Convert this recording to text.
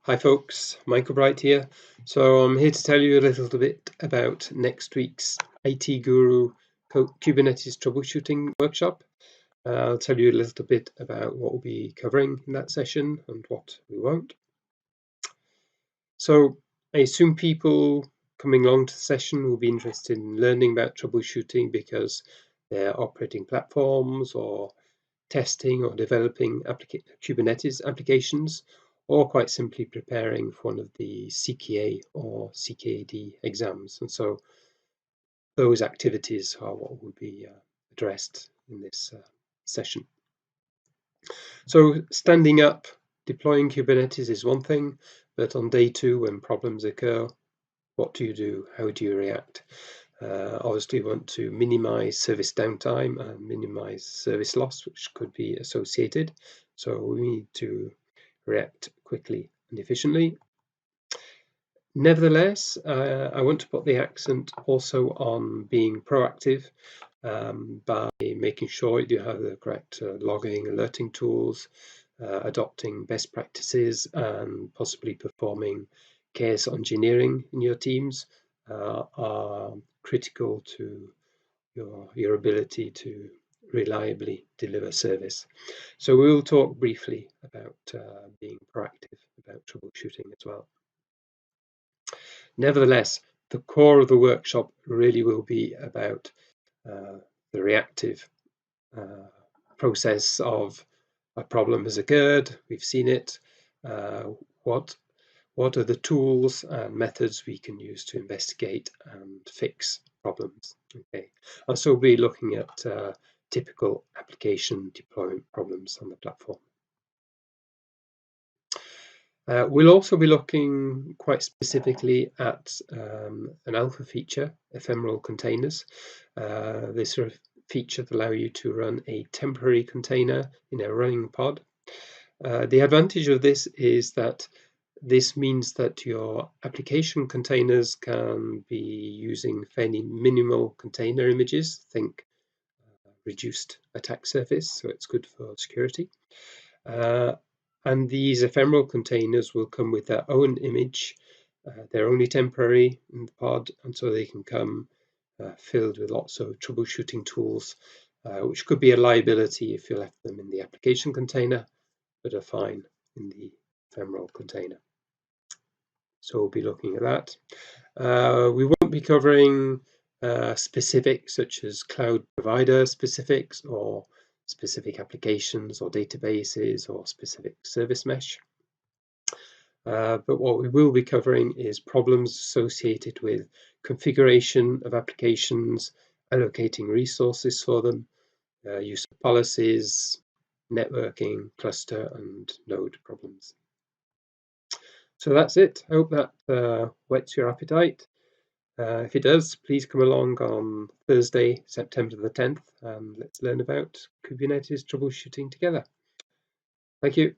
Hi folks, Michael Bright here. So I'm here to tell you a little bit about next week's IT Guru Kubernetes Troubleshooting workshop. I'll tell you a little bit about what we'll be covering in that session and what we won't. So I assume people coming along to the session will be interested in learning about troubleshooting because they're operating platforms or testing or developing Kubernetes applications, or quite simply preparing for one of the CKA or CKAD exams. And so those activities are what will be addressed in this session. So standing up, deploying Kubernetes is one thing, but on day two, when problems occur, what do you do? How do you react? Obviously, we want to minimize service downtime and minimize service loss, which could be associated. So we need to react quickly and efficiently. Nevertheless, I want to put the accent also on being proactive by making sure you have the correct logging, alerting tools, adopting best practices, and possibly performing chaos engineering in your teams are critical to your ability to reliably deliver service. So we'll talk briefly about being proactive about troubleshooting as well. Nevertheless, the core of the workshop really will be about the reactive process of a problem has occurred, we've seen it, what are the tools and methods we can use to investigate and fix problems. Okay, and so we'll be looking at typical application deployment problems on the platform. We'll also be looking quite specifically at an alpha feature, ephemeral containers. This sort of feature that allow you to run a temporary container in a running pod. The advantage of this is that this means that your application containers can be using fairly minimal container images. Think reduced attack surface, so it's good for security. And these ephemeral containers will come with their own image. They're only temporary in the pod, and so they can come filled with lots of troubleshooting tools, which could be a liability if you left them in the application container, but are fine in the ephemeral container. So we'll be looking at that. We won't be covering specifics such as cloud provider specifics or specific applications or databases or specific service mesh. But what we will be covering is problems associated with configuration of applications, allocating resources for them, use of policies, networking, cluster, and node problems. So that's it. I hope that whets your appetite. If it does, please come along on Thursday, September the 10th, and let's learn about Kubernetes troubleshooting together. Thank you.